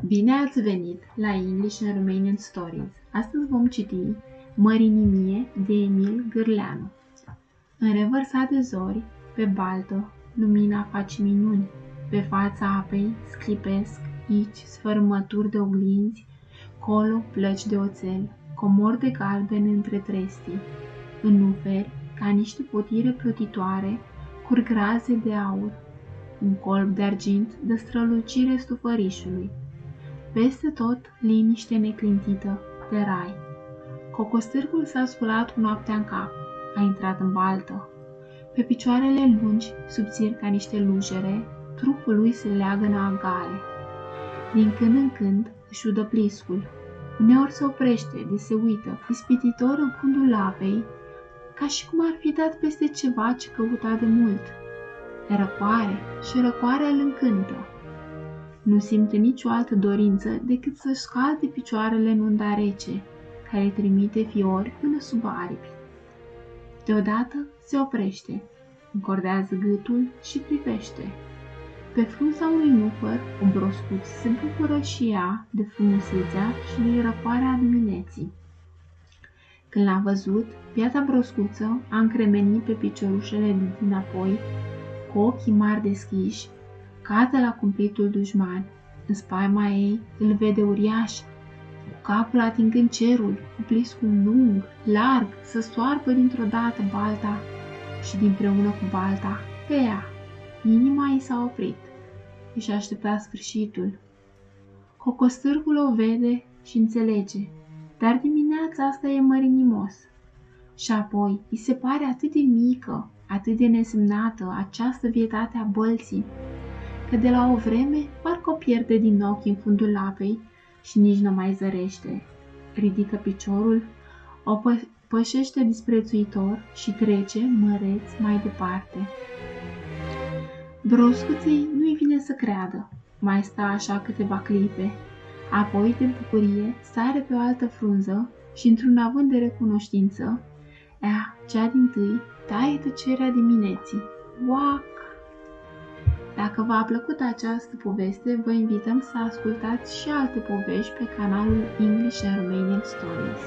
Bine ați venit la English and Romanian Stories. Astăzi vom citi Mărinimie de Emil Gârleanu. În revărsate zori, pe baltă, lumina face minuni. Pe fața apei sclipesc aici sfărâmături de oglinzi, colo plăci de oțel, comori de galben între trestii. În nuferi, ca niște potire plutitoare, curg raze de aur. Un colb de argint dă strălucire stufărișului. Peste tot, liniște neclintită de rai. Cocostârgul s-a sculat cu noaptea în cap, a intrat în baltă. Pe picioarele lungi, subțiri ca niște lujere, trupul lui se leagănă agale. Din când în când își udă pliscul. Uneori se oprește, de se uită, ispititor în fundul apei, ca și cum ar fi dat peste ceva ce căuta de mult. E răcoare și răcoarea îl încântă. Nu simte nicio altă dorință decât să-și scalde picioarele în unda rece, care trimite fiori până sub aripi. Deodată se oprește, încordează gâtul și privește. Pe frunza unui nufăr, un broscuț se bucură și ea de frumusețea și de răcoarea dimineții. Când l-a văzut, biata broscuță a încremenit pe piciorușele dinapoi, cu ochii mari deschiși, cade la cumplitul dușman. În spaima ei îl vede uriaș, cu capul atingând cerul, cu pliscul lung, larg, să soarbă dintr-o dată balta și dinpreună cu balta pe ea. Inima i s-a oprit. Își aștepta sfârșitul. Cocostârgul o vede și înțelege, dar dimineața asta e mărinimos. Și apoi îi se pare atât de mică, atât de nesemnată această vietate a bălții, că de la o vreme parcă o pierde din ochi în fundul apei și nici nu mai zărește. Ridică piciorul, o pășește disprețuitor și trece, măreț, mai departe. Broscuței nu-i vine să creadă. Mai stă așa câteva clipe, apoi de bucurie sare pe o altă frunză și într-un avânt de recunoștință, cea dintâi taie tăcerea dimineții. Uac! Dacă v-a plăcut această poveste, vă invităm să ascultați și alte povești pe canalul English and Romanian Stories.